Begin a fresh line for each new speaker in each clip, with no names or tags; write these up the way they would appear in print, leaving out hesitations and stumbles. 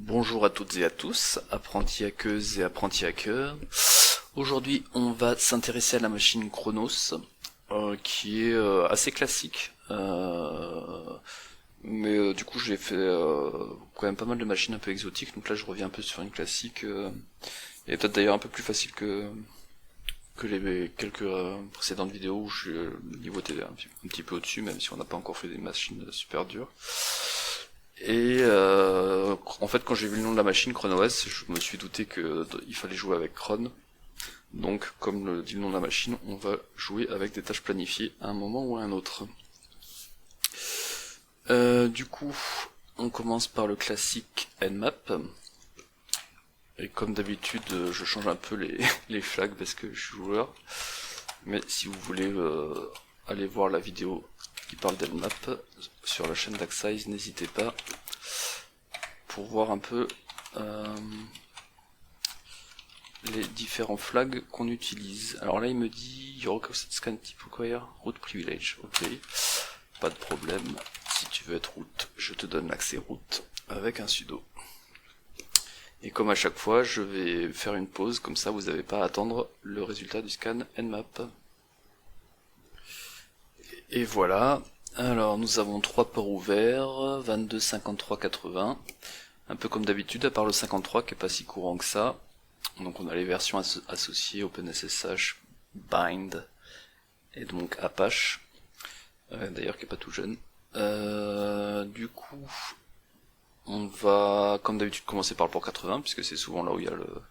Bonjour à toutes et à tous, apprentis hackeuses et apprentis hackers. Aujourd'hui, on va s'intéresser à la machine Chronos, qui est assez classique. Mais du coup, j'ai fait quand même pas mal de machines un peu exotiques, donc là je reviens un peu sur une classique. Et peut-être d'ailleurs un peu plus facile que les quelques précédentes vidéos où le niveau était un petit peu au-dessus, même si on n'a pas encore fait des machines super dures. Et en fait, quand j'ai vu le nom de la machine, ChronoS, je me suis douté qu'il fallait jouer avec Cron. Donc, comme le dit le nom de la machine, on va jouer avec des tâches planifiées à un moment ou à un autre. Du coup, on commence par le classique Nmap. Et comme d'habitude, je change un peu les flags parce que je suis joueur. Mais si vous voulez aller voir la vidéo qui parle d'Nmap sur la chaîne d'Axize, n'hésitez pas pour voir un peu les différents flags qu'on utilise. Alors là il me dit Your scan type require root privilege. Ok, pas de problème. Si tu veux être root, je te donne l'accès root avec un sudo. Et comme à chaque fois, je vais faire une pause, comme ça vous n'avez pas à attendre le résultat du scan Nmap. Et voilà. Alors nous avons 3 ports ouverts, 22, 53, 80. Un peu comme d'habitude, à part le 53 qui est pas si courant que ça. Donc on a les versions associées OpenSSH, Bind et donc Apache. D'ailleurs qui est pas tout jeune. Du coup, on va comme d'habitude commencer par le port 80 puisque c'est souvent là où il y a le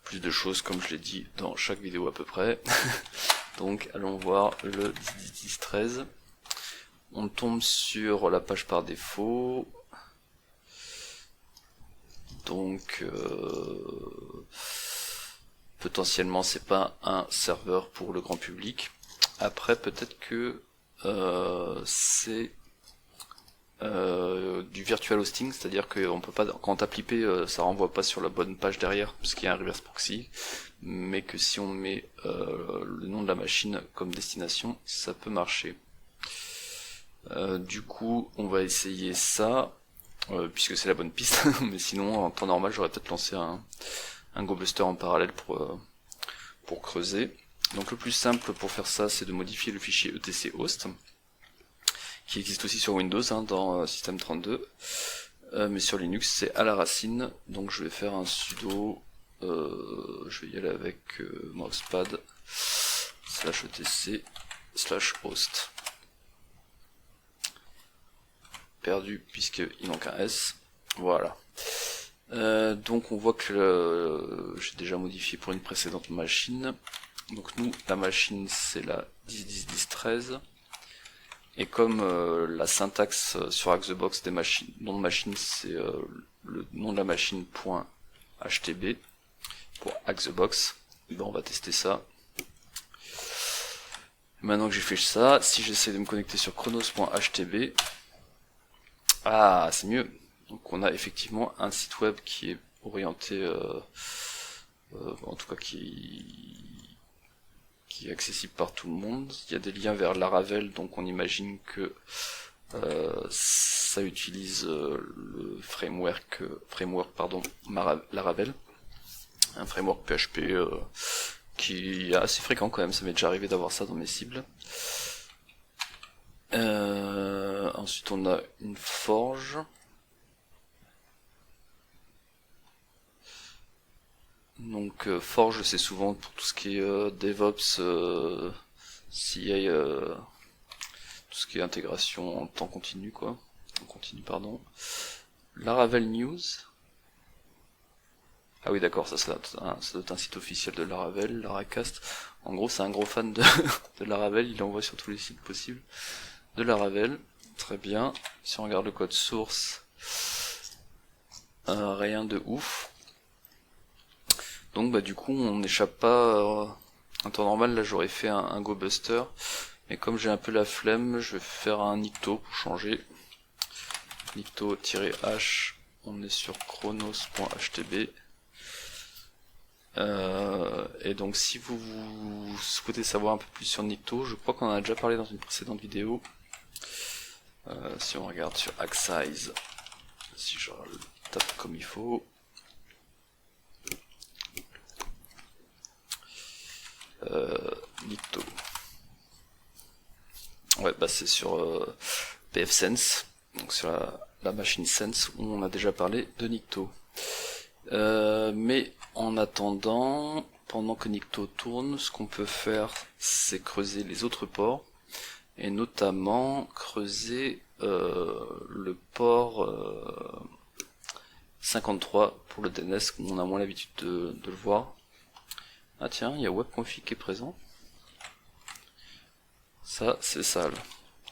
plus de choses, comme je l'ai dit dans chaque vidéo à peu près. Donc allons voir le 10.10.13. On tombe sur la page par défaut. Donc potentiellement c'est pas un serveur pour le grand public. Après peut-être que c'est du virtual hosting, c'est-à-dire qu'on peut pas, quand on tape l'IP, ça renvoie pas sur la bonne page derrière parce qu'il y a un reverse proxy, mais que si on met le nom de la machine comme destination, ça peut marcher. Du coup on va essayer ça. Puisque c'est la bonne piste, mais sinon en temps normal j'aurais peut-être lancé un GoBuster en parallèle pour creuser. Donc le plus simple pour faire ça, c'est de modifier le fichier etc host, qui existe aussi sur Windows dans System32, mais sur Linux c'est à la racine. Donc je vais faire un sudo, je vais y aller avec mousepad /etc/host. Perdu puisqu'il manque un S. Voilà. Donc on voit que j'ai déjà modifié pour une précédente machine. Donc nous, la machine c'est la 10.10.10.13. Et comme la syntaxe sur Axebox des machines, nom de machine c'est le nom de la machine .htb pour Axebox, ben on va tester ça. Maintenant que j'ai fait ça, si j'essaie de me connecter sur chronos.htb, ah, c'est mieux. Donc on a effectivement un site web qui est orienté, en tout cas qui est accessible par tout le monde. Il y a des liens vers Laravel, donc on imagine que ça utilise le framework Laravel, un framework PHP qui est assez fréquent quand même. Ça m'est déjà arrivé d'avoir ça dans mes cibles. Ensuite on a une forge. Donc forge c'est souvent pour tout ce qui est DevOps, CI, tout ce qui est intégration en temps continu quoi. En continu pardon. Laravel News. Ah oui d'accord, ça doit être un site officiel de Laravel, Laracast. En gros c'est un gros fan de Laravel, il l'envoie sur tous les sites possibles de Laravel. Très bien. Si on regarde le code source, rien de ouf. Donc bah du coup on n'échappe pas. En temps normal là j'aurais fait un GoBuster, mais comme j'ai un peu la flemme, je vais faire un Nikto pour changer. Nikto-h, on est sur chronos.htb. Et donc si vous souhaitez savoir un peu plus sur Nikto, je crois qu'on en a déjà parlé dans une précédente vidéo. Si on regarde sur Axize, si je tape comme il faut. Nikto. Ouais, bah c'est sur pfSense, donc sur la machine Sense où on a déjà parlé de Nikto. Mais en attendant, pendant que Nikto tourne, ce qu'on peut faire, c'est creuser les autres ports, et notamment creuser le port 53 pour le DNS, comme on a moins l'habitude de le voir. Ah tiens, il y a webconfig qui est présent. Ça, c'est sale.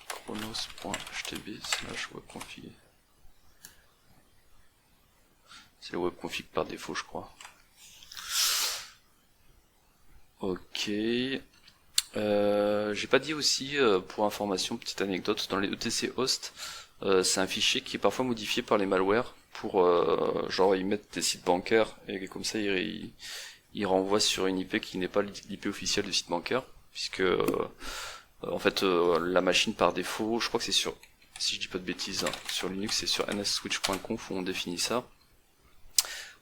Chronos.htb/webconfig. C'est le webconfig par défaut, je crois. Ok. J'ai pas dit aussi, pour information, petite anecdote, dans les ETC host, c'est un fichier qui est parfois modifié par les malwares pour, genre, ils mettent des sites bancaires et comme ça ils renvoient sur une IP qui n'est pas l'IP officielle du site bancaire, puisque en fait la machine par défaut, je crois que c'est sur, si je dis pas de bêtises, hein, sur Linux c'est sur nsswitch.conf où on définit ça.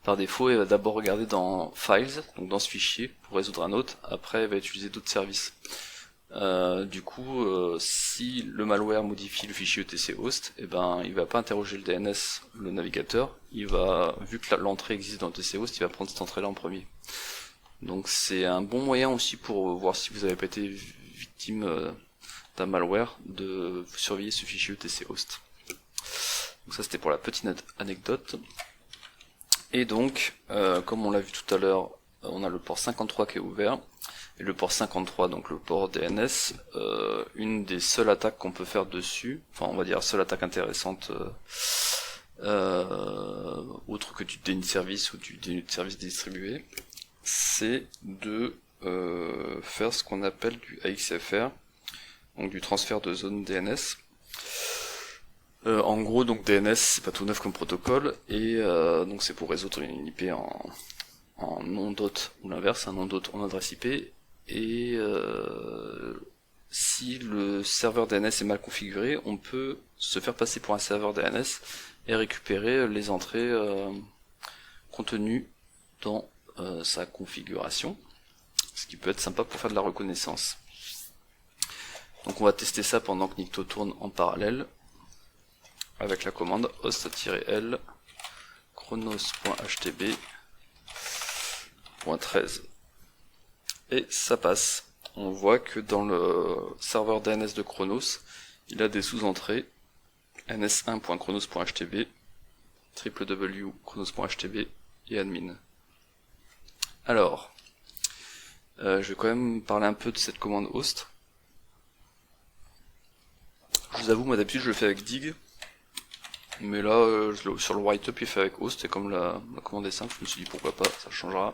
Par défaut, elle va d'abord regarder dans Files, donc dans ce fichier, pour résoudre un autre. Après, elle va utiliser d'autres services. Du coup, si le malware modifie le fichier etc host, eh ben, il va pas interroger le DNS, le navigateur. Il va, vu que l'entrée existe dans etc host, il va prendre cette entrée-là en premier. Donc c'est un bon moyen aussi pour voir si vous avez pas été victime d'un malware, de surveiller ce fichier etc host. Donc ça c'était pour la petite anecdote. Et donc, comme on l'a vu tout à l'heure, on a le port 53 qui est ouvert, et le port 53, donc le port DNS, une des seules attaques qu'on peut faire dessus, enfin on va dire seule attaque intéressante, autre que du déni de service ou du déni de service distribué, c'est de faire ce qu'on appelle du AXFR, donc du transfert de zone DNS. En gros, donc DNS, c'est pas tout neuf comme protocole, et donc c'est pour résoudre une IP en nom d'hôte ou l'inverse, un nom d'hôte en adresse IP, et si le serveur DNS est mal configuré, on peut se faire passer pour un serveur DNS et récupérer les entrées contenues dans sa configuration, ce qui peut être sympa pour faire de la reconnaissance. Donc on va tester ça pendant que Nikto tourne en parallèle, avec la commande host-l chronos.htb.13 et ça passe. On voit que dans le serveur DNS de Chronos, il a des sous-entrées ns1.chronos.htb, www.chronos.htb et admin. Alors, je vais quand même parler un peu de cette commande host. Je vous avoue, moi d'habitude je le fais avec dig, mais là, sur le write-up, il fait avec host, et comme la commande est simple, je me suis dit pourquoi pas, ça changera.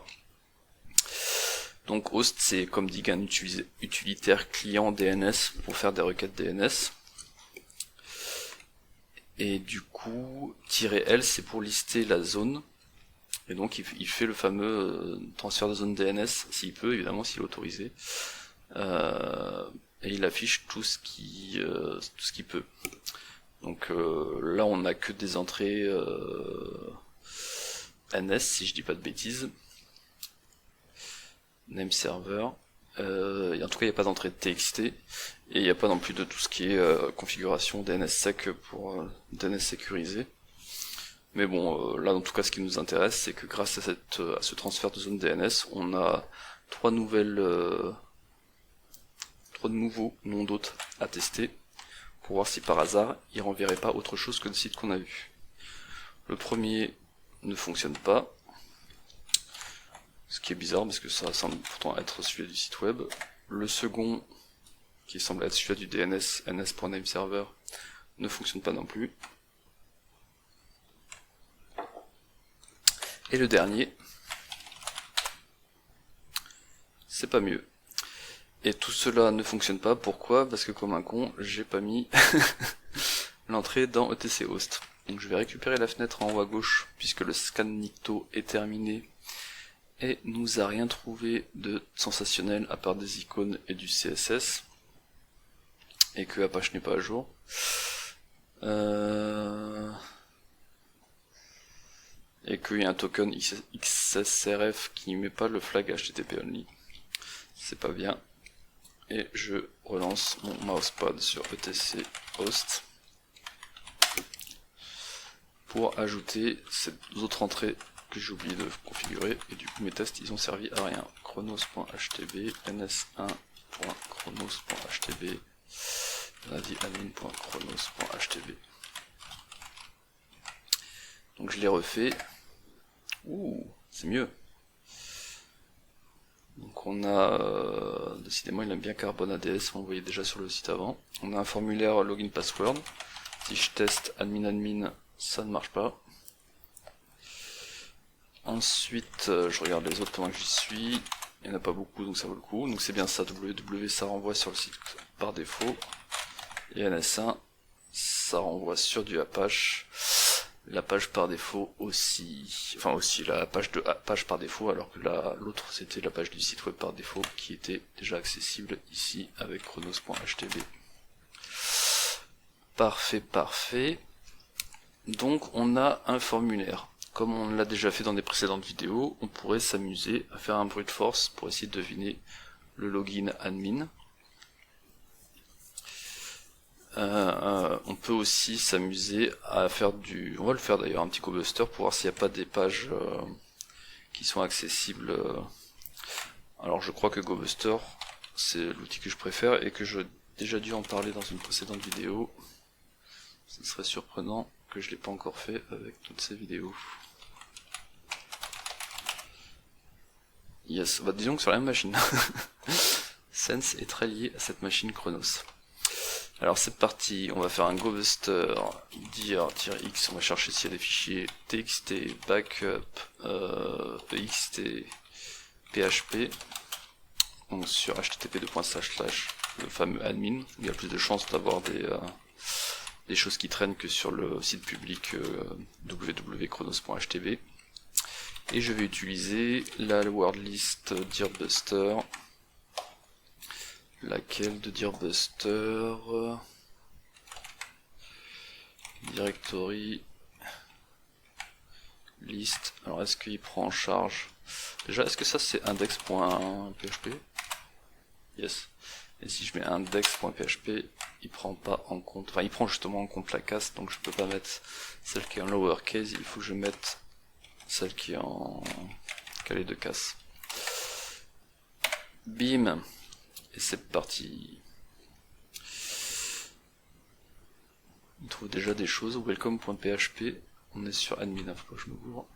Donc host, c'est comme dig un utilitaire client DNS pour faire des requêtes DNS. Et du coup, -l, c'est pour lister la zone. Et donc il fait le fameux transfert de zone DNS, s'il peut, évidemment, s'il est autorisé. Et il affiche tout ce qu'il peut. Donc là on n'a que des entrées NS si je dis pas de bêtises. Name server. En tout cas il n'y a pas d'entrée de TXT et il n'y a pas non plus de tout ce qui est configuration DNSSEC pour DNS sécurisé. Mais bon, là en tout cas ce qui nous intéresse c'est que grâce à ce transfert de zone DNS, on a trois nouveaux noms d'hôtes à tester pour voir si par hasard il renverrait pas autre chose que le site qu'on a vu. Le premier ne fonctionne pas, ce qui est bizarre parce que ça semble pourtant être celui du site web. Le second, qui semble être celui du DNS ns.nameserver, ne fonctionne pas non plus. Et le dernier, c'est pas mieux. Et tout cela ne fonctionne pas, pourquoi? Parce que comme un con, j'ai pas mis l'entrée dans etc host. Donc je vais récupérer la fenêtre en haut à gauche, puisque le scan Nikto est terminé, et nous a rien trouvé de sensationnel à part des icônes et du CSS, et que Apache n'est pas à jour. et qu'il y a un token XSRF qui met pas le flag HTTP only. C'est pas bien. Et je relance mon mousepad sur etc host pour ajouter cette autre entrée que j'ai oublié de configurer, et du coup mes tests ils ont servi à rien. Chronos.htb, ns1.chronos.htb, on a dit admin.chronos.htb. Donc je l'ai refait. Ouh, c'est mieux. Donc on a, décidément il aime bien Carbone ADS, on le voyait déjà sur le site avant. On a un formulaire login password. Si je teste admin, ça ne marche pas. Ensuite, je regarde les autres pendant que j'y suis. Il n'y en a pas beaucoup, donc ça vaut le coup. Donc c'est bien ça, www, ça renvoie sur le site par défaut. Et NS1, ça renvoie sur du Apache. La page par défaut aussi. Enfin aussi la page de page par défaut, alors que l'autre c'était la page du site web par défaut qui était déjà accessible ici avec chronos.htb. Parfait, parfait. Donc on a un formulaire. Comme on l'a déjà fait dans des précédentes vidéos, on pourrait s'amuser à faire un brute force pour essayer de deviner le login admin. On peut aussi s'amuser à faire on va le faire d'ailleurs, un petit GoBuster pour voir s'il n'y a pas des pages qui sont accessibles. Alors je crois que GoBuster c'est l'outil que je préfère et que j'ai déjà dû en parler dans une précédente vidéo. Ce serait surprenant que je l'ai pas encore fait avec toutes ces vidéos. Yes, bah disons que sur la même machine. Sense est très lié à cette machine Chronos. Alors c'est parti, on va faire un GoBuster dir-x, on va chercher s'il y a des fichiers txt, backup, ext, php, donc sur http:// le fameux admin, il y a plus de chances d'avoir des choses qui traînent que sur le site public www.chronos.htb. Et je vais utiliser la word list dirbuster. Laquelle de dirbuster? Directory list. Alors est-ce qu'il prend en charge? Déjà, est-ce que ça c'est index.php? Yes. Et si je mets index.php, il prend pas en compte, enfin il prend justement en compte la casse, donc je peux pas mettre celle qui est en lowercase, il faut que je mette celle qui est en calé de casse. Bim. Et c'est parti. On trouve déjà des choses. Welcome.php, on est sur admin, faut pas que je me gourre.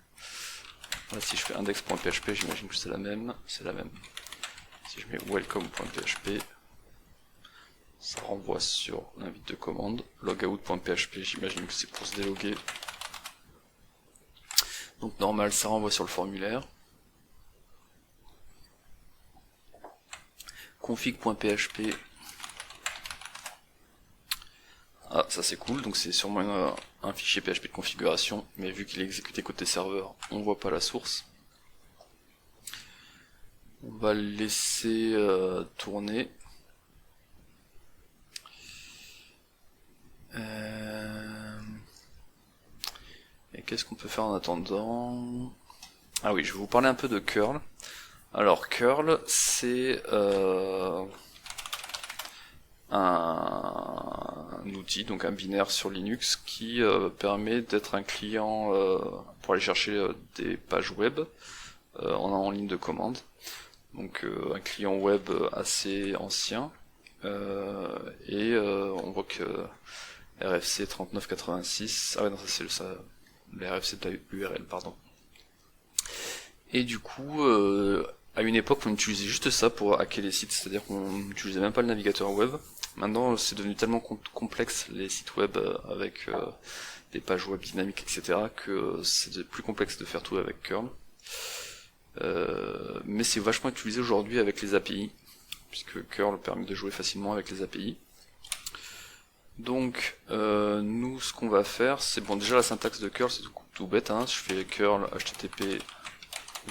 Voilà, si je fais index.php, j'imagine que c'est la même. C'est la même. Si je mets welcome.php, ça renvoie sur l'invite de commande. Logout.php, j'imagine que c'est pour se déloguer. Donc normal, ça renvoie sur le formulaire. Config.php. Ah, ça c'est cool, donc c'est sûrement un fichier PHP de configuration, mais vu qu'il est exécuté côté serveur, on voit pas la source. On va le laisser tourner. Et qu'est-ce qu'on peut faire en attendant? Ah oui, je vais vous parler un peu de curl. Alors curl, c'est un outil, donc un binaire sur Linux qui permet d'être un client pour aller chercher des pages web en ligne de commande. Donc un client web assez ancien et on voit que RFC 3986, ah ouais non ça c'est le RFC de l'URL pardon. Et du coup à une époque on utilisait juste ça pour hacker les sites, c'est-à-dire qu'on n'utilisait même pas le navigateur web. Maintenant c'est devenu tellement complexe les sites web avec des pages web dynamiques etc que c'est plus complexe de faire tout avec curl. Mais c'est vachement utilisé aujourd'hui avec les API, puisque curl permet de jouer facilement avec les API. Donc nous ce qu'on va faire, c'est bon déjà la syntaxe de curl c'est tout bête, hein. Je fais curl http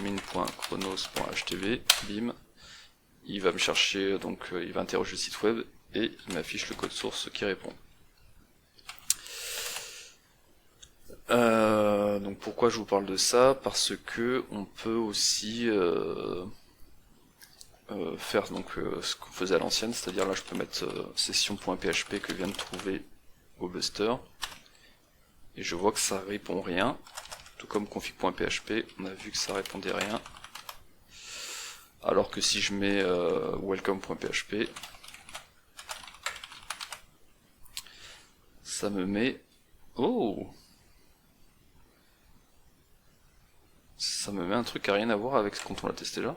min.chronos.htb, bim, il va me chercher, donc il va interroger le site web et il m'affiche le code source qui répond. Donc pourquoi je vous parle de ça? Parce que on peut aussi faire donc ce qu'on faisait à l'ancienne, c'est-à-dire là je peux mettre session.php que vient de trouver GoBuster, et je vois que ça répond rien, tout comme config.php, on a vu que ça répondait rien, alors que si je mets welcome.php, ça me met... Oh! Ça me met un truc à rien à voir avec quand on l'a testé là.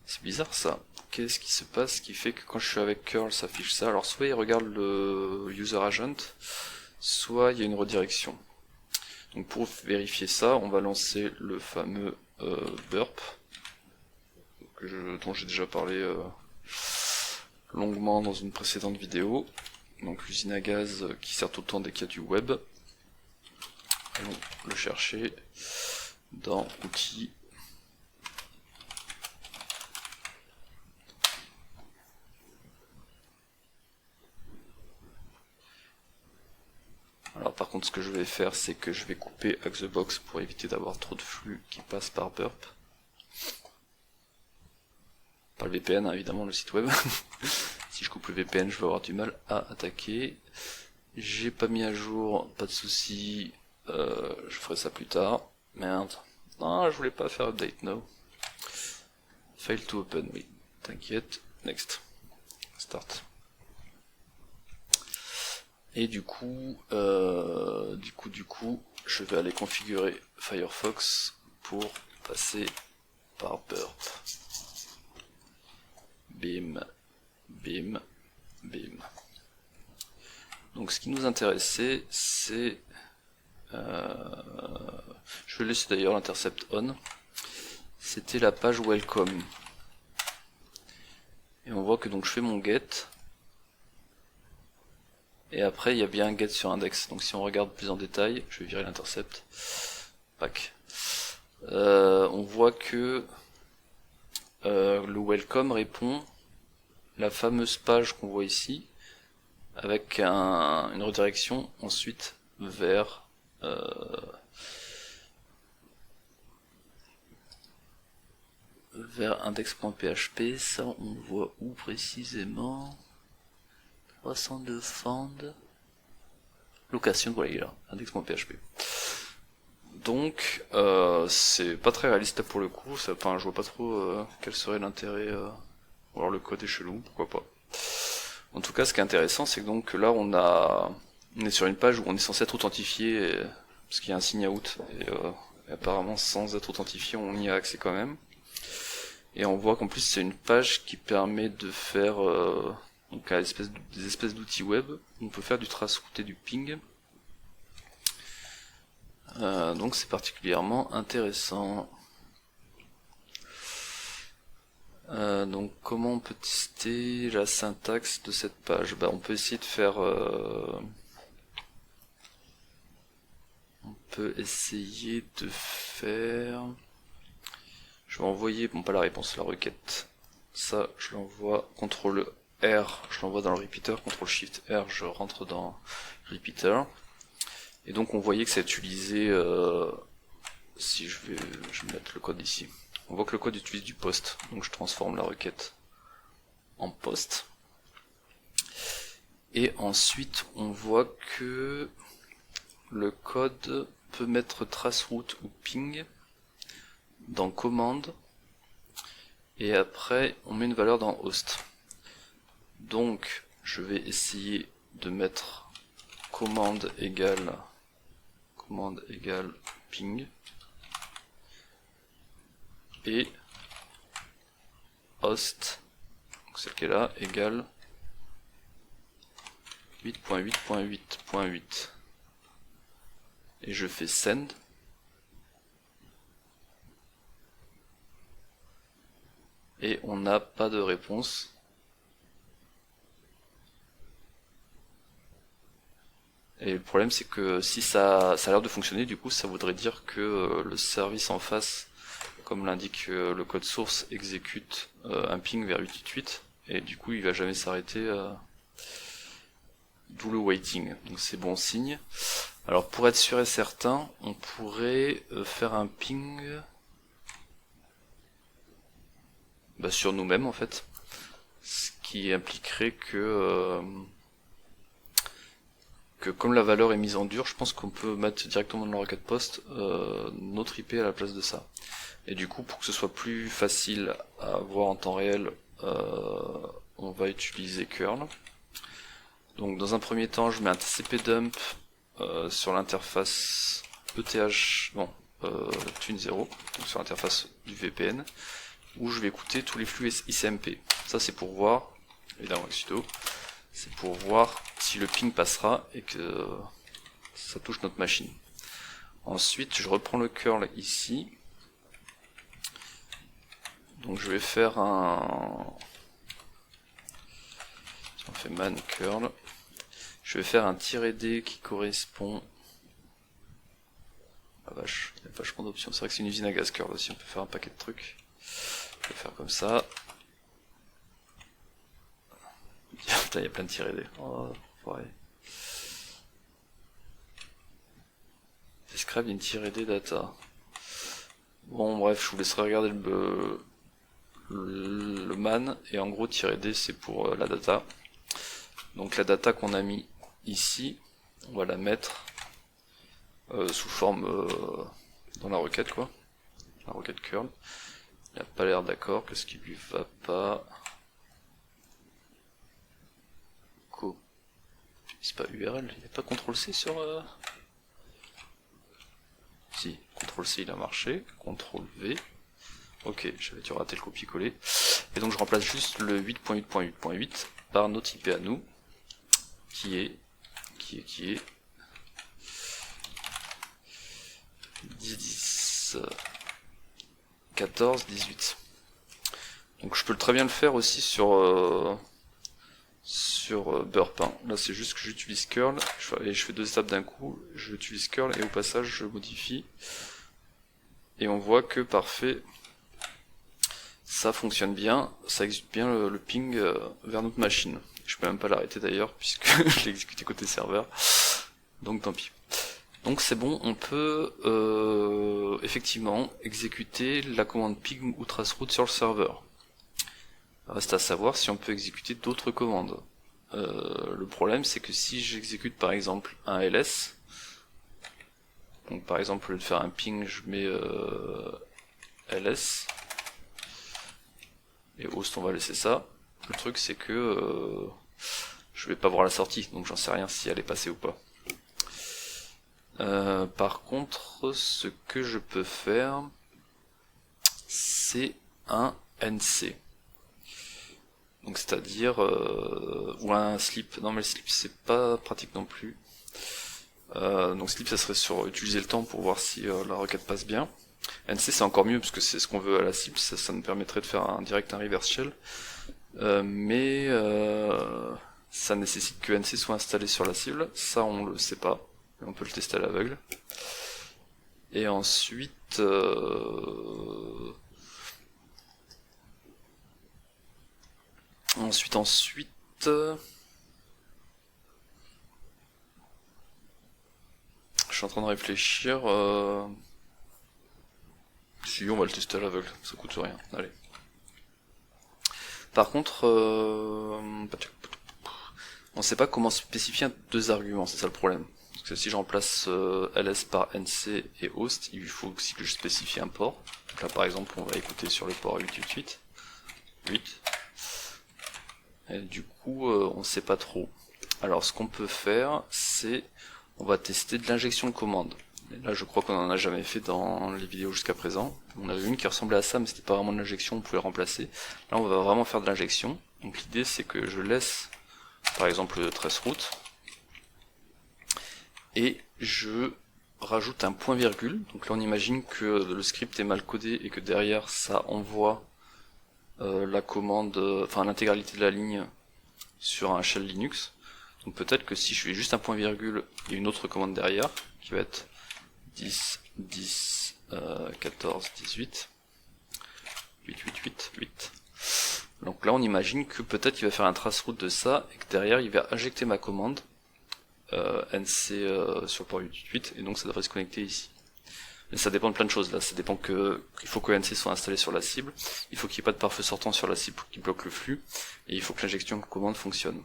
C'est bizarre ça. Qu'est-ce qui se passe qui fait que quand je suis avec curl ça affiche ça? Alors soit il regarde le user agent, soit il y a une redirection. Donc pour vérifier ça, on va lancer le fameux burp, dont j'ai déjà parlé longuement dans une précédente vidéo. Donc l'usine à gaz qui sert tout le temps dès qu'il y a du web. Allons le chercher dans outils. Alors par contre ce que je vais faire c'est que je vais couper hack the box pour éviter d'avoir trop de flux qui passe par burp. Pas le VPN hein, évidemment, le site web. Si je coupe le VPN je vais avoir du mal à attaquer. J'ai pas mis à jour, pas de soucis, je ferai ça plus tard. Merde. Non, je voulais pas faire update now. Fail to open, oui. T'inquiète. Next. Start. Et du coup, je vais aller configurer Firefox pour passer par burp. Bim, bim, bim. Donc ce qui nous intéressait, c'est... je vais laisser d'ailleurs l'intercept on. C'était la page welcome. Et on voit que donc je fais mon get. Et après il y a bien un get sur index. Donc si on regarde plus en détail, je vais virer l'intercept. Pack. On voit que le welcome répond la fameuse page qu'on voit ici, avec une redirection ensuite vers index.php. Ça on voit où précisément? 302 found location, voilà il est là, index.php. Donc c'est pas très réaliste pour le coup, je vois pas trop quel serait l'intérêt, ou alors le code est chelou, pourquoi pas. En tout cas ce qui est intéressant c'est que donc là on est sur une page où on est censé être authentifié, parce qu'il y a un signe out, et apparemment sans être authentifié on y a accès quand même. Et on voit qu'en plus c'est une page qui permet de faire donc des espèces d'outils web, on peut faire du traceroute et du ping. Donc c'est particulièrement intéressant. Donc comment on peut tester la syntaxe de cette page? On peut essayer de faire... Je vais envoyer, pas la réponse, la requête. Ça, je l'envoie, CTRL R, je l'envoie dans le repeater, CTRL SHIFT R, je rentre dans repeater. Et donc on voyait que c'est utilisé, si je vais mettre le code ici. On voit que le code utilise du post, donc je transforme la requête en post. Et ensuite on voit que le code peut mettre traceroute ou ping dans commande, et après on met une valeur dans host. Donc je vais essayer de mettre commande égale ping et host, donc celle qui est là, égale 8.8.8.8, et je fais send. Et on n'a pas de réponse. Et le problème c'est que si ça a l'air de fonctionner, du coup ça voudrait dire que le service en face, comme l'indique le code source, exécute un ping vers 888, et du coup il va jamais s'arrêter d'où le waiting, donc c'est bon signe. Alors pour être sûr et certain, on pourrait faire un ping sur nous-mêmes en fait, ce qui impliquerait que comme la valeur est mise en dur, je pense qu'on peut mettre directement dans le requête post notre IP à la place de ça. Et du coup, pour que ce soit plus facile à voir en temps réel, on va utiliser curl. Donc dans un premier temps, je mets un TCP dump sur l'interface ETH, Tune 0, donc sur l'interface du VPN, où je vais écouter tous les flux ICMP. Ça c'est pour voir, évidemment avec sudo, c'est pour voir si le ping passera et que ça touche notre machine. Ensuite, je reprends le curl ici. Donc je vais faire on fait man curl. Je vais faire un -d qui correspond. Ah vache, il y a vachement d'options. C'est vrai que c'est une usine à gaz curl aussi, on peut faire un paquet de trucs. Je vais faire comme ça. Putain, il y a plein de -d. Oh, ouais. Describe in -d data. Bon bref, je vous laisserai regarder le man, et en gros -d c'est pour la data. Donc la data qu'on a mis ici, on va la mettre sous forme dans la requête quoi, la requête curl. Il n'a pas l'air d'accord, qu'est-ce qui lui va pas? C'est pas URL, il n'y a pas CTRL-C sur... Si, CTRL-C il a marché, CTRL-V. Ok, j'avais dû rater le copier-coller. Et donc je remplace juste le 8.8.8.8 par notre IP à nous, qui est 10, 14, 18. Donc je peux très bien le faire aussi sur burp. Hein. Là c'est juste que j'utilise curl, et je fais deux étapes d'un coup, j'utilise curl et au passage je modifie. Et on voit que parfait, ça fonctionne bien, ça exécute bien le ping vers notre machine. Je peux même pas l'arrêter d'ailleurs puisque je l'ai exécuté côté serveur, donc tant pis. Donc c'est bon, on peut effectivement exécuter la commande ping ou traceroute sur le serveur. Reste à savoir si on peut exécuter d'autres commandes. Le problème c'est que si j'exécute par exemple un ls, donc par exemple au lieu de faire un ping je mets ls, et host on va laisser ça. Le truc c'est que je vais pas voir la sortie, donc j'en sais rien si elle est passée ou pas. Par contre, ce que je peux faire, c'est un NC. Donc c'est-à-dire ou un slip. Non mais le slip c'est pas pratique non plus. Donc slip ça serait sur utiliser le temps pour voir si la requête passe bien. NC c'est encore mieux parce que c'est ce qu'on veut à la cible, ça nous permettrait de faire un reverse shell. Mais ça nécessite que NC soit installé sur la cible, ça on le sait pas, on peut le tester à l'aveugle. Et ensuite je suis en train de réfléchir. Si on va le tester à l'aveugle, ça coûte rien. Allez. Par contre, on sait pas comment spécifier deux arguments, c'est ça le problème. Parce que si je remplace ls par nc et host, il faut aussi que je spécifie un port. Donc là par exemple on va écouter sur le port 888. 8. Et du coup on sait pas trop. Alors ce qu'on peut faire, c'est on va tester de l'injection de commande. Et là je crois qu'on en a jamais fait dans les vidéos jusqu'à présent. On avait une qui ressemblait à ça mais c'était pas vraiment de l'injection, on pouvait remplacer. Là on va vraiment faire de l'injection. Donc l'idée c'est que je laisse par exemple le traceroute et je rajoute un point virgule. Donc là on imagine que le script est mal codé et que derrière ça envoie la commande, enfin l'intégralité de la ligne sur un shell Linux. Donc peut-être que si je fais juste un point virgule et une autre commande derrière qui va être 10, 10, 14, 18, 8, 8, 8, 8. Donc là on imagine que peut-être il va faire un traceroute de ça et que derrière il va injecter ma commande NC sur le port 888 et donc ça devrait se connecter ici. Mais ça dépend de plein de choses là, ça dépend qu'il faut que NC soit installé sur la cible, il faut qu'il n'y ait pas de pare-feu sortant sur la cible qui bloque le flux, et il faut que l'injection commande fonctionne.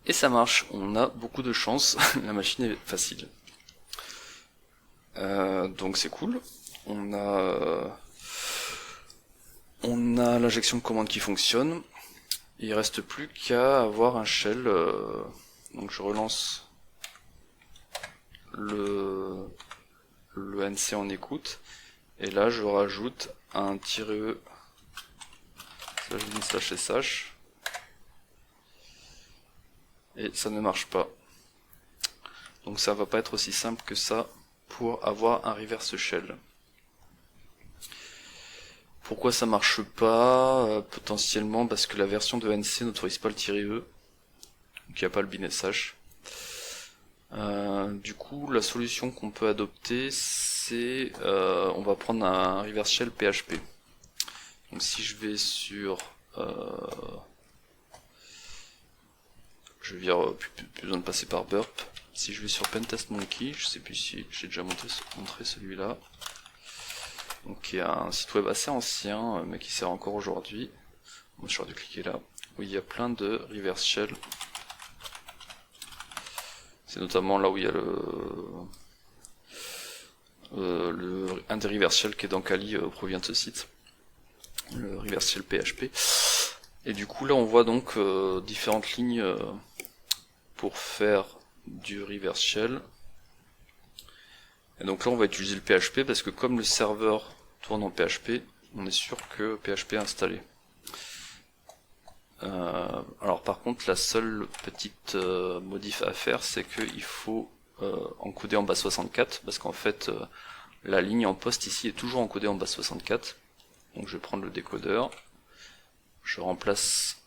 Et ça marche, on a beaucoup de chance, la machine est facile. Donc c'est cool, on a l'injection de commande qui fonctionne, il reste plus qu'à avoir un shell, donc je relance le NC en écoute, et là je rajoute un -e //, et ça ne marche pas. Donc ça va pas être aussi simple que ça pour avoir un reverse shell. Pourquoi ça marche pas? Potentiellement parce que la version de NC n'autorise pas le -e, donc il n'y a pas le bin sh. Du coup, la solution qu'on peut adopter, c'est on va prendre un reverse shell PHP. Donc si je vais sur je vais dire plus besoin de passer par burp. Si je vais sur Pentest Monkey, je sais plus si j'ai déjà montré celui-là. Donc il y a un site web assez ancien, mais qui sert encore aujourd'hui. Moi j'aurais dû cliquer là, où il y a plein de reverse shell. C'est notamment là où il y a un des reverse shell qui est dans Kali provient de ce site, le reverse shell PHP. Et du coup là on voit donc différentes lignes pour faire du reverse shell. Et donc là on va utiliser le PHP parce que comme le serveur tourne en PHP, on est sûr que PHP est installé. Alors par contre la seule petite modif à faire, c'est qu'il faut encoder en base 64, parce qu'en fait la ligne en poste ici est toujours encodée en base 64. Donc je vais prendre le décodeur, je remplace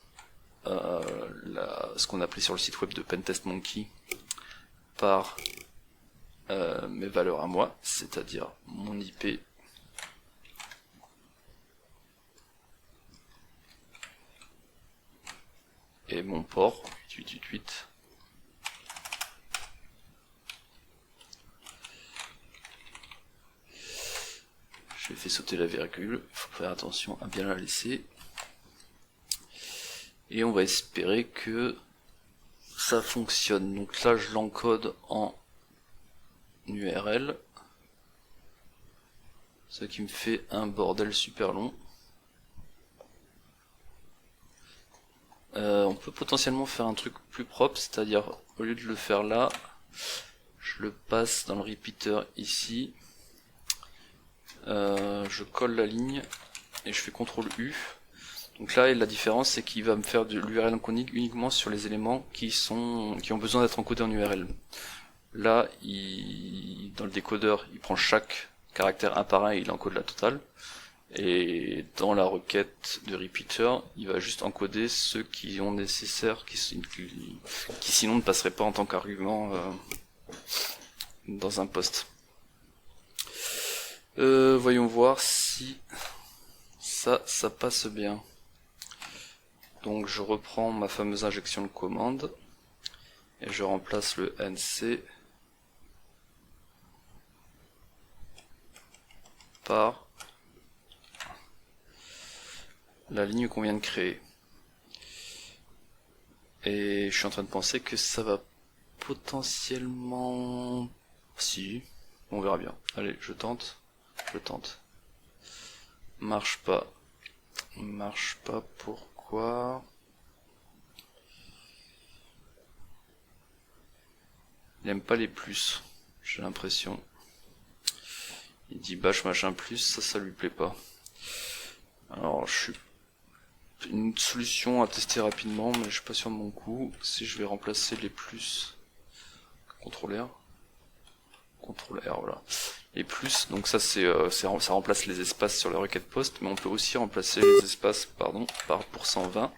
ce qu'on appelait sur le site web de Pentest Monkey par mes valeurs à moi, c'est-à-dire mon IP et mon port 8888. J'ai fait sauter la virgule, il faut faire attention à bien la laisser. Et on va espérer que ça fonctionne. Donc là je l'encode en URL, ce qui me fait un bordel super long. On peut potentiellement faire un truc plus propre, c'est-à-dire au lieu de le faire là, je le passe dans le repeater ici, je colle la ligne et je fais CTRL U. Donc là la différence c'est qu'il va me faire de l'URL encoding uniquement sur les éléments qui ont besoin d'être encodés en URL. Là dans le décodeur il prend chaque caractère un par un et il encode la totale. Et dans la requête de repeater, il va juste encoder ceux qui ont nécessaire, qui sinon ne passeraient pas en tant qu'argument dans un poste. Voyons voir si ça passe bien. Donc je reprends ma fameuse injection de commande et je remplace le NC par la ligne qu'on vient de créer. Et je suis en train de penser que ça va potentiellement... Si, on verra bien. Allez, je tente. Marche pas. Pourquoi? Il aime pas les plus, j'ai l'impression. Il dit bash machin plus, ça lui plaît pas. Alors une solution à tester rapidement, mais je suis pas sûr de mon coup. Si je vais remplacer les plus, CTRL R, voilà. Les plus, donc ça ça remplace les espaces sur les requêtes post, mais on peut aussi remplacer les espaces par %20,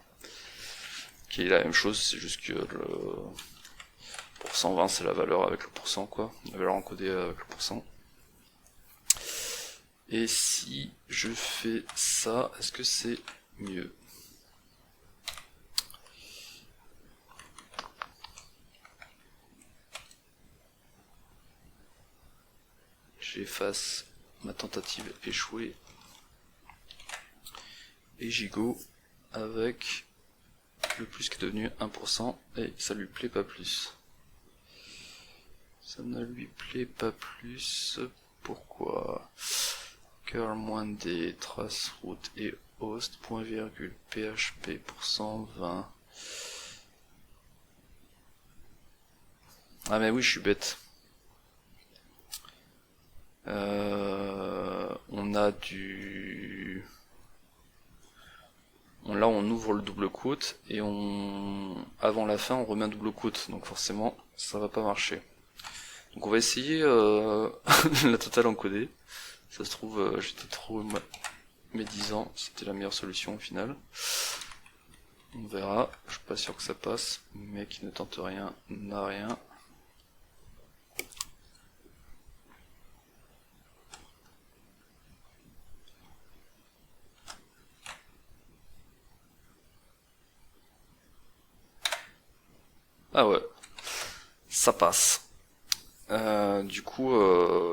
qui est la même chose, c'est juste que le %20 c'est la valeur avec le pourcent quoi, la valeur encodée avec le pourcent. Et si je fais ça, est-ce que c'est mieux? j'efface ma tentative échouée et j'y go avec le plus qui est devenu 1% et ça lui plaît pas plus. Ça ne lui plaît pas plus. Pourquoi? curl-d trace route et host point virgule php pour 120. Ah mais oui, je suis bête. On a du... Là on ouvre le double quote et avant la fin on remet un double quote, donc forcément ça va pas marcher. Donc on va essayer la totale encodée. Ça se trouve j'étais trop médisant, c'était la meilleure solution au final. On verra, je suis pas sûr que ça passe, mais qui ne tente rien n'a rien. Ah ouais, ça passe. Du coup,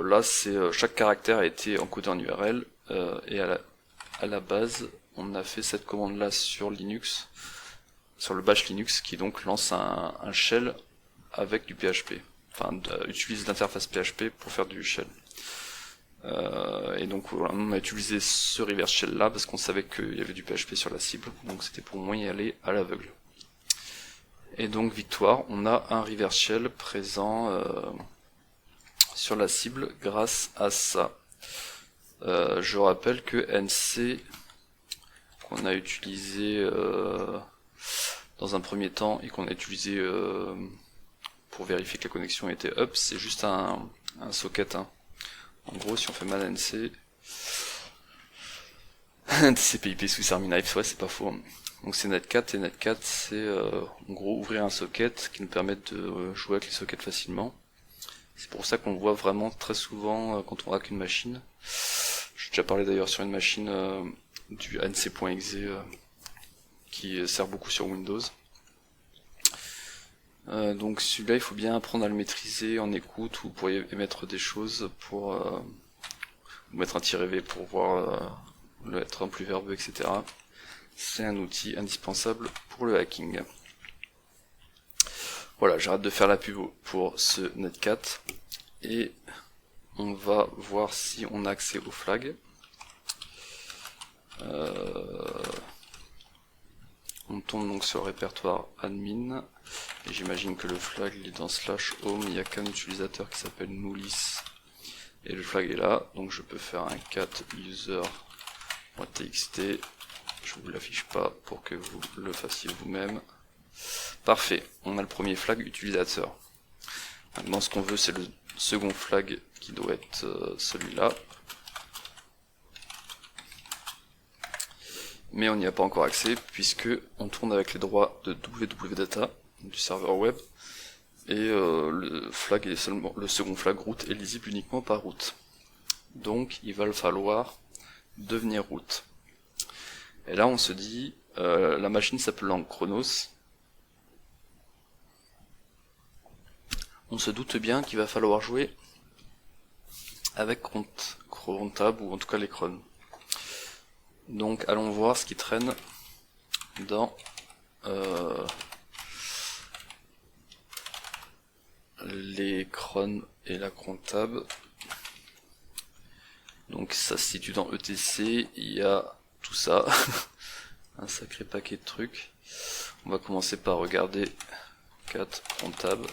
là, c'est chaque caractère a été encodé en URL et à la base, on a fait cette commande-là sur Linux, sur le bash Linux, qui donc lance un shell avec du PHP. Enfin, utilise l'interface PHP pour faire du shell. Et donc, voilà, on a utilisé ce reverse shell-là parce qu'on savait qu'il y avait du PHP sur la cible, donc c'était pour moi y aller à l'aveugle. Et donc victoire, on a un reverse shell présent sur la cible grâce à ça. Je rappelle que NC qu'on a utilisé dans un premier temps et qu'on a utilisé pour vérifier que la connexion était up, c'est juste un socket. Hein. En gros, si on fait man NC TCP/IP Swiss Army Knife, ouais c'est pas faux. Donc c'est netcat, et netcat c'est en gros ouvrir un socket qui nous permet de jouer avec les sockets facilement. C'est pour ça qu'on voit vraiment très souvent quand on hack une machine. J'ai déjà parlé d'ailleurs sur une machine du anc.exe qui sert beaucoup sur Windows. Donc celui-là il faut bien apprendre à le maîtriser en écoute, vous pourriez émettre des choses pour mettre un -v pour voir être un plus verbeux, etc. C'est un outil indispensable pour le hacking. Voilà, j'arrête de faire la pub pour ce netcat et on va voir si on a accès au flag. On tombe donc sur le répertoire admin et j'imagine que le flag il est dans /home, il n'y a qu'un utilisateur qui s'appelle Noulis et le flag est là, donc je peux faire un cat user.txt. Je vous l'affiche pas pour que vous le fassiez vous-même. Parfait, on a le premier flag utilisateur. Maintenant ce qu'on veut c'est le second flag qui doit être celui-là. Mais on n'y a pas encore accès puisque on tourne avec les droits de www.data du serveur web et le second flag root est lisible uniquement par root. Donc il va falloir devenir root. Et là on se dit, la machine s'appelant Chronos, on se doute bien qu'il va falloir jouer avec Crontab ou en tout cas les crons. Donc allons voir ce qui traîne dans les crons et la Crontab. Donc ça se situe dans ETC, il y a tout ça, un sacré paquet de trucs. On va commencer par regarder cat Crontab.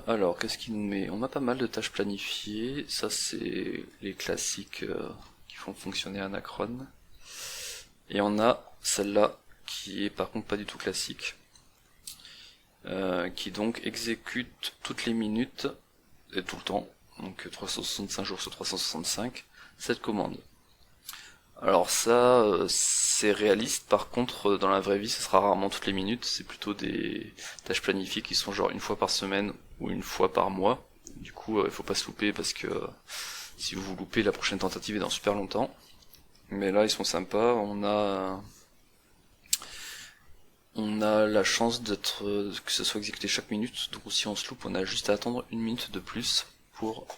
Alors, qu'est-ce qu'il nous met? On a pas mal de tâches planifiées, ça c'est les classiques qui font fonctionner Anacron. Et on a celle-là qui est par contre pas du tout classique, qui donc exécute toutes les minutes et tout le temps, donc 365 jours sur 365, cette commande. Alors ça, c'est réaliste, par contre dans la vraie vie ce sera rarement toutes les minutes, c'est plutôt des tâches planifiées qui sont genre une fois par semaine ou une fois par mois. Du coup il faut pas se louper parce que si vous vous loupez, la prochaine tentative est dans super longtemps. Mais là ils sont sympas, on on a la chance d'être que ce soit exécuté chaque minute, donc si on se loupe, on a juste à attendre une minute de plus pour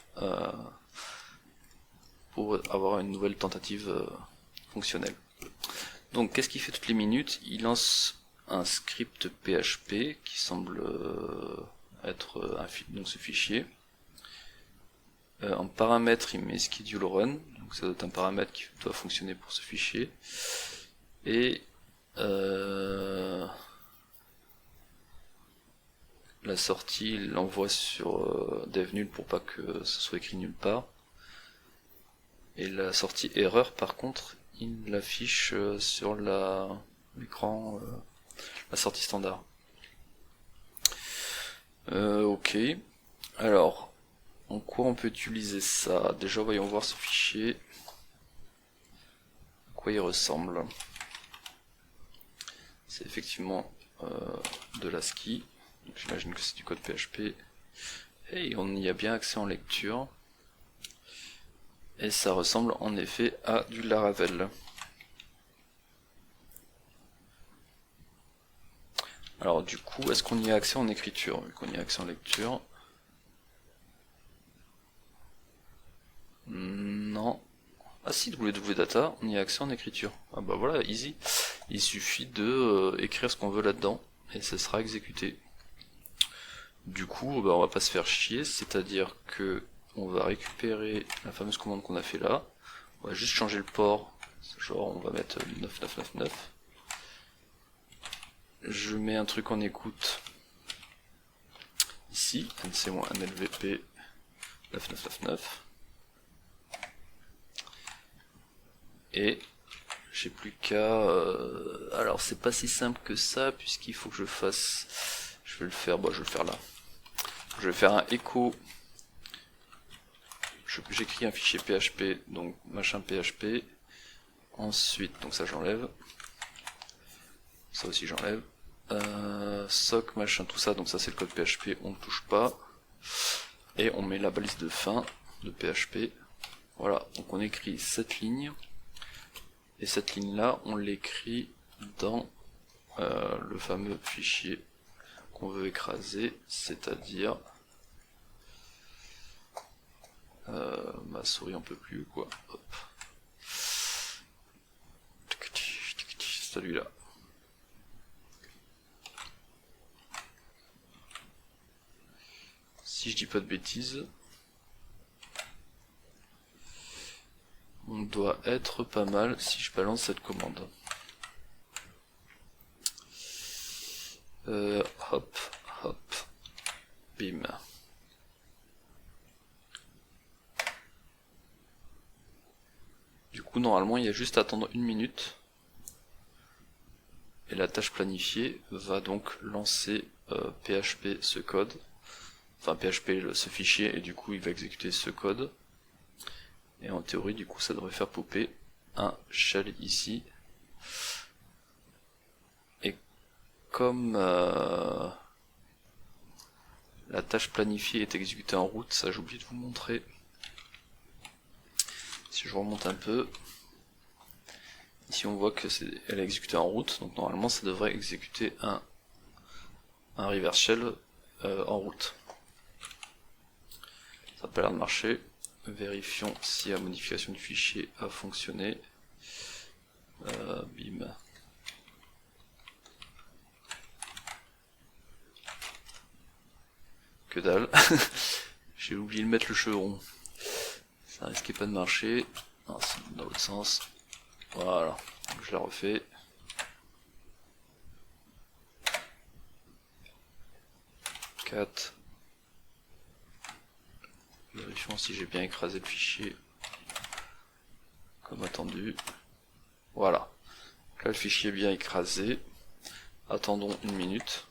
avoir une nouvelle tentative fonctionnelle. Donc qu'est-ce qu'il fait toutes les minutes? Il lance un script PHP qui semble être donc ce fichier. En paramètre, il met schedule run, donc ça doit être un paramètre qui doit fonctionner pour ce fichier. Et la sortie, il l'envoie sur dev-nul pour pas que ce soit écrit nulle part. Et la sortie erreur, par contre, il l'affiche sur l'écran, la sortie standard. Ok. Alors, en quoi on peut utiliser ça? Déjà, voyons voir ce fichier. À quoi il ressemble? C'est effectivement de l'ASCII. J'imagine que c'est du code PHP. Et on y a bien accès en lecture. Et ça ressemble en effet à du Laravel. Alors du coup, est-ce qu'on y a accès en écriture? Vu qu'on y a accès en lecture. Non. Ah si, www.data, on y a accès en écriture. Ah bah voilà, easy. Il suffit de écrire ce qu'on veut là-dedans, et ce sera exécuté. Du coup, bah, on va pas se faire chier, c'est-à-dire que on va récupérer la fameuse commande qu'on a fait là. On va juste changer le port, genre on va mettre 9999. Je mets un truc en écoute ici, nc-nlvp 9999. Et j'ai plus qu'à... alors c'est pas si simple que ça, puisqu'il faut que je fasse... Je vais le faire, je vais le faire là. Je vais faire un echo. J'écris un fichier PHP, donc machin PHP. Ensuite, donc ça j'enlève. Ça aussi j'enlève. Soc, machin, tout ça, donc ça c'est le code PHP, on ne touche pas. Et on met la balise de fin de PHP. Voilà, donc on écrit cette ligne. Et cette ligne là, on l'écrit dans le fameux fichier qu'on veut écraser, c'est-à-dire ma souris en peut plus quoi. Hop. Celui-là. Si je dis pas de bêtises, on doit être pas mal si je balance cette commande. Hop, hop, bim. Du coup, normalement, il y a juste à attendre une minute. Et la tâche planifiée va donc lancer PHP ce code. Enfin, PHP ce fichier, et du coup, il va exécuter ce code. Et en théorie, du coup, ça devrait faire popper un shell ici. Et comme la tâche planifiée est exécutée en route, ça j'ai oublié de vous montrer. Si je remonte un peu, ici on voit que elle est exécutée en route, donc normalement ça devrait exécuter un reverse shell en route. Ça n'a pas l'air de marcher. Vérifions si la modification du fichier a fonctionné. Bim. Que dalle. J'ai oublié de mettre le chevron. Ça risquait pas de marcher. Non, c'est dans l'autre sens. Voilà. Donc je la refais. Vérifions si j'ai bien écrasé le fichier comme attendu. Voilà. Là le fichier est bien écrasé. Attendons une minute.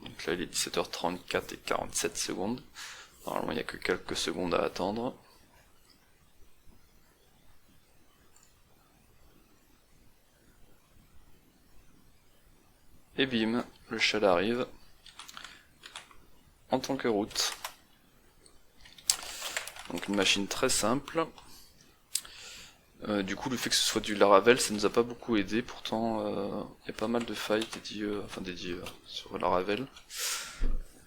Donc là il est 17h34 et 47 secondes. Normalement il n'y a que quelques secondes à attendre. Et bim, le shell arrive en tant que route. Donc une machine très simple. Du coup, le fait que ce soit du Laravel, ça nous a pas beaucoup aidé. Pourtant, il y a pas mal de failles dédiées sur Laravel,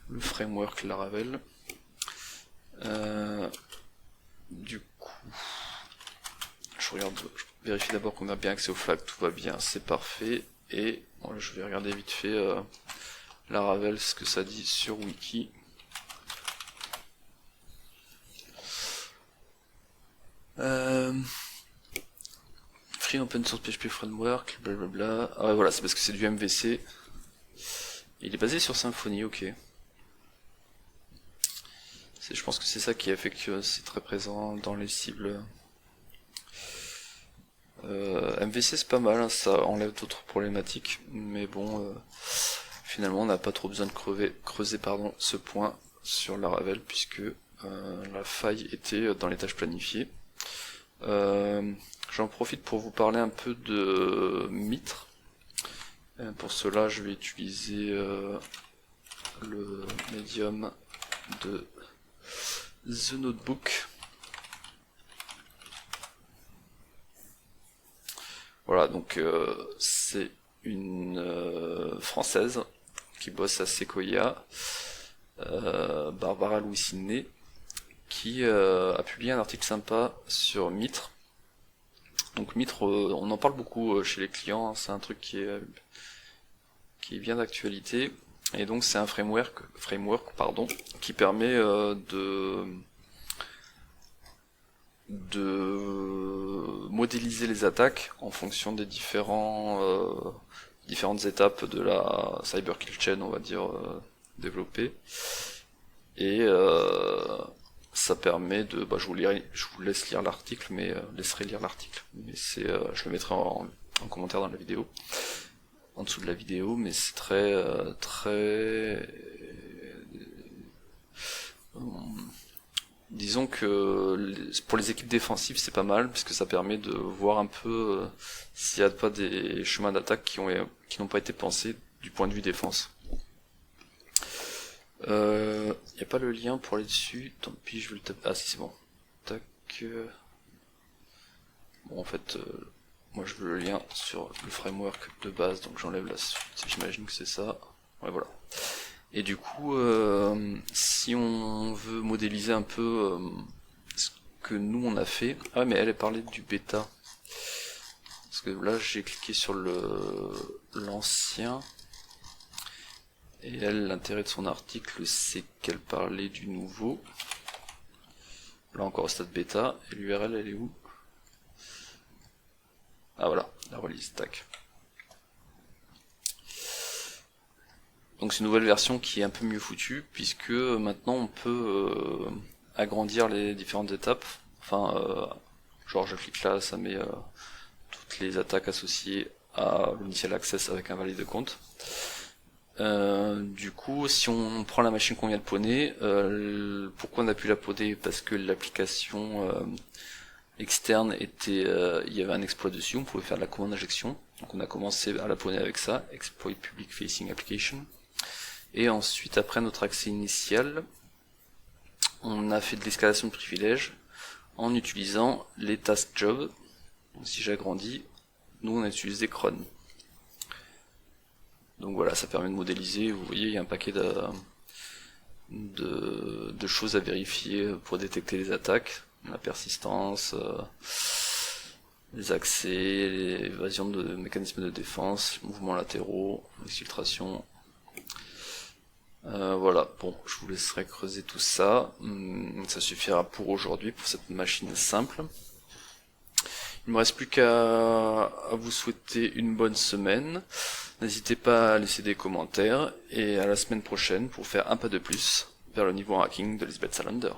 le framework Laravel. Du coup, je vérifie d'abord qu'on a bien accès au flag, tout va bien, c'est parfait. Et bon, je vais regarder vite fait Laravel, ce que ça dit sur Wiki. Free Open Source PHP Framework, blablabla. Ah ouais, voilà, c'est parce que c'est du MVC. Il est basé sur Symfony, ok. Je pense que c'est ça qui a fait que c'est très présent dans les cibles. MVC c'est pas mal, hein, ça enlève d'autres problématiques, mais bon, finalement on n'a pas trop besoin de creuser ce point sur Laravel, puisque la faille était dans les tâches planifiées. J'en profite pour vous parler un peu de Mitre. Pour cela, je vais utiliser le médium de The Notebook. Voilà, donc c'est une française qui bosse à Sequoia, Barbara Louis-Sidney, qui a publié un article sympa sur Mitre. Donc Mitre, on en parle beaucoup chez les clients, hein, c'est un truc qui est bien d'actualité. Et donc c'est un framework qui permet de modéliser les attaques en fonction des différentes étapes de la cyber kill chain, on va dire, développée. Et ça permet de, je vous laisse lire l'article, mais laisserai lire l'article, mais je le mettrai en commentaire dans la vidéo, en dessous de la vidéo, mais c'est disons que pour les équipes défensives c'est pas mal, puisque ça permet de voir un peu s'il n'y a pas des chemins d'attaque qui n'ont pas été pensés du point de vue défense. Il n'y a pas le lien pour aller dessus, tant pis, je vais le taper. Ah si, c'est bon. Tac. Bon, en fait, moi je veux le lien sur le framework de base, donc j'enlève la suite, j'imagine que c'est ça. Ouais, voilà. Et du coup, si on veut modéliser un peu ce que nous on a fait... Ah ouais, mais elle parlait du bêta. Parce que là, j'ai cliqué sur l'ancien... Et elle, l'intérêt de son article, c'est qu'elle parlait du nouveau. Là encore au stade bêta. Et l'URL, elle est où? Ah voilà, la release, tac. Donc c'est une nouvelle version qui est un peu mieux foutue, puisque maintenant on peut agrandir les différentes étapes. Enfin, genre je clique là, ça met toutes les attaques associées à l'initial access avec un valide de compte. Du coup, si on prend la machine qu'on vient de poner, pourquoi on a pu la poner? Parce que l'application externe était, il y avait un exploit dessus, on pouvait faire de la commande injection. Donc on a commencé à la poner avec ça, exploit public facing application. Et ensuite, après notre accès initial, on a fait de l'escalation de privilèges en utilisant les task jobs. Donc si j'agrandis, nous on a utilisé cron. Donc voilà, ça permet de modéliser. Vous voyez, il y a un paquet de choses à vérifier pour détecter les attaques, la persistance, les accès, l'évasion de mécanismes de défense, mouvements latéraux, exfiltration. Voilà, bon, je vous laisserai creuser tout ça. Ça suffira pour aujourd'hui, pour cette machine simple. Il ne me reste plus qu'à vous souhaiter une bonne semaine. N'hésitez pas à laisser des commentaires et à la semaine prochaine pour faire un pas de plus vers le niveau en hacking de Lisbeth Salander.